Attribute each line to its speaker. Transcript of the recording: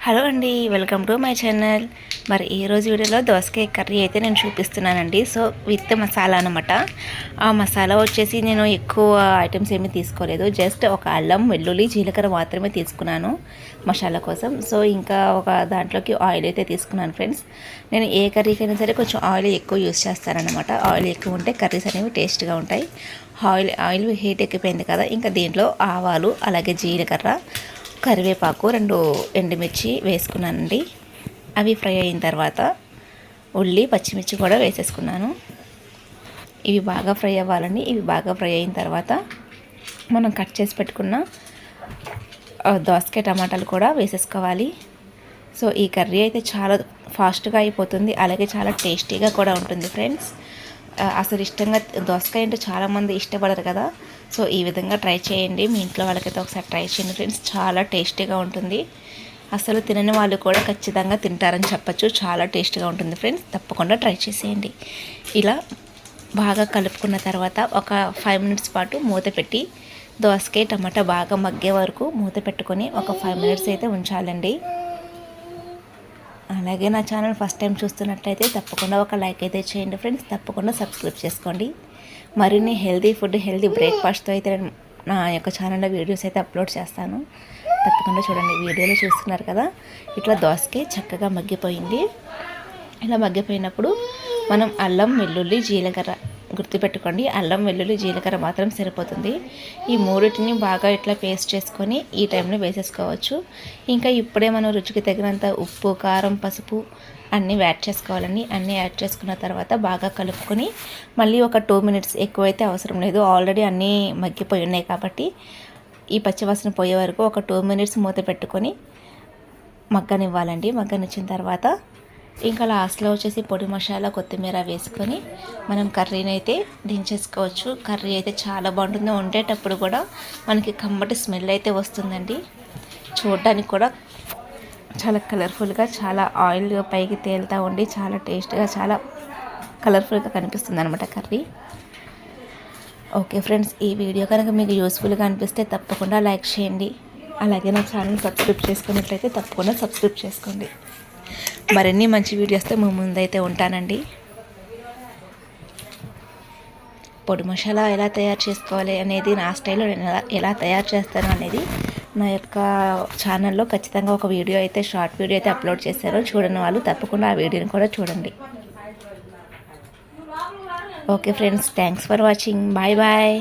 Speaker 1: Hello అండి, welcome to my channel. మరి ఈరోజు వీడియోలో దోసకాయ కర్రీ అయితే నేను చూపిస్తున్నానండి. సో విత్ మసాలా అనమాట. ఆ మసాలా వచ్చేసి నేను ఎక్కువ ఐటమ్స్ ఏమీ తీసుకోలేదు. జస్ట్ ఒక అల్లం, వెల్లుల్లి, జీలకర్ర మాత్రమే తీసుకున్నాను మసాలా కోసం. సో ఇంకా ఒక దాంట్లోకి ఆయిల్ అయితే తీసుకున్నాను ఫ్రెండ్స్. నేను ఏ కర్రీకైనా సరే కొంచెం ఆయిల్ ఎక్కువ యూస్ చేస్తానన్నమాట. ఆయిల్ ఎక్కువ ఉంటే కర్రీస్ అనేవి టేస్ట్గా ఉంటాయి. ఆయిల్ హీట్ ఎక్కిపోయింది కదా, ఇంకా దీంట్లో ఆవాలు, అలాగే జీలకర్ర, కరివేపాకు, 2 ఎండుమిర్చి వేసుకున్నానండి. అవి ఫ్రై అయిన తర్వాత ఉల్లి, పచ్చిమిర్చి కూడా వేసేసుకున్నాను. ఇవి బాగా ఫ్రై అవ్వాలండి. ఇవి బాగా ఫ్రై అయిన తర్వాత మనం కట్ చేసి పెట్టుకున్న దోసకాయ టమాటాలు కూడా వేసేసుకోవాలి. సో ఈ కర్రీ అయితే చాలా ఫాస్ట్గా అయిపోతుంది, అలాగే చాలా టేస్టీగా కూడా ఉంటుంది ఫ్రెండ్స్. అసలు ఇష్టంగా దోసకాయ అంటే చాలామంది ఇష్టపడరు కదా. సో ఈ విధంగా ట్రై చేయండి. మీ ఇంట్లో వాళ్ళకైతే ఒకసారి ట్రై చేయండి ఫ్రెండ్స్. చాలా టేస్టీగా ఉంటుంది. అసలు తినని వాళ్ళు కూడా ఖచ్చితంగా తింటారని చెప్పచ్చు. చాలా టేస్టీగా ఉంటుంది ఫ్రెండ్స్. తప్పకుండా ట్రై చేసేయండి. ఇలా బాగా కలుపుకున్న తర్వాత ఒక 5 మినిట్స్ పాటు మూత పెట్టి దోసకాయ టమాటా బాగా మగ్గే వరకు మూత పెట్టుకొని ఒక 5 మినిట్స్ అయితే ఉంచాలండి. అలాగే నా ఛానల్ ఫస్ట్ టైం చూస్తున్నట్లయితే తప్పకుండా ఒక లైక్ అయితే చేయండి ఫ్రెండ్స్. తప్పకుండా సబ్స్క్రైబ్ చేసుకోండి. మరిన్ని హెల్తీ ఫుడ్, హెల్తీ బ్రేక్ఫాస్ట్తో అయితే నా యొక్క ఛానల్లో వీడియోస్ అయితే అప్లోడ్ చేస్తాను. తప్పకుండా చూడండి. వీడియోలో చూస్తున్నారు కదా, ఇట్లా దోసకాయ చక్కగా మగ్గిపోయింది. ఇలా మగ్గిపోయినప్పుడు మనం అల్లం, వెల్లుల్లి, జీలకర్ర, గుర్తుపెట్టుకోండి, అల్లం, వెల్లుల్లి, జీలకర్ర మాత్రం సరిపోతుంది. ఈ మూడింటిని బాగా ఇట్లా పేస్ట్ చేసుకొని ఈ టైంలో వేసేసుకోవచ్చు. ఇంకా ఇప్పుడే మనం రుచికి తగినంత ఉప్పు, కారం, పసుపు అన్నీ యాడ్ చేసుకోవాలండి. అన్నీ యాడ్ చేసుకున్న తర్వాత బాగా కలుపుకొని మళ్ళీ ఒక 2 మినిట్స్, ఎక్కువైతే అవసరం లేదు, ఆల్రెడీ అన్నీ మగ్గిపోయి ఉన్నాయి కాబట్టి ఈ పచ్చివాసన పోయే వరకు ఒక 2 మినిట్స్ మూత పెట్టుకొని మగ్గనివ్వాలండి. మగ్గనిచ్చిన తర్వాత ఇంకా లాస్ట్లో వచ్చేసి పొడి మసాలా, కొత్తిమీర వేసుకొని మనం కర్రీని అయితే దించేసుకోవచ్చు. కర్రీ అయితే చాలా బాగుంటుంది. వండేటప్పుడు కూడా మనకి కమ్మటి స్మెల్ అయితే వస్తుందండి. చూడడానికి కూడా చాలా కలర్ఫుల్గా, చాలా ఆయిల్ పైకి తేలుతూ ఉండి చాలా టేస్ట్గా, చాలా కలర్ఫుల్గా కనిపిస్తుంది అనమాట కర్రీ. ఓకే ఫ్రెండ్స్, ఈ వీడియో కనుక మీకు యూస్ఫుల్గా అనిపిస్తే తప్పకుండా లైక్ చేయండి. అలాగే నా ఛానల్ సబ్స్క్రైబ్ చేసుకున్నట్లయితే తప్పకుండా సబ్స్క్రైబ్ చేసుకోండి. మరిన్ని మంచి వీడియోస్తో మీ ముందైతే ఉంటానండి. పొడి మసాలా ఎలా తయారు చేసుకోవాలి అనేది, నా స్టైల్లో నేను ఎలా తయారు చేస్తాను అనేది నా యొక్క ఛానల్లో ఖచ్చితంగా ఒక వీడియో అయితే, షార్ట్ వీడియో అయితే అప్లోడ్ చేశారు. చూడని వాళ్ళు తప్పకుండా ఆ వీడియోని కూడా చూడండి. Okay friends, thanks for watching. Bye bye.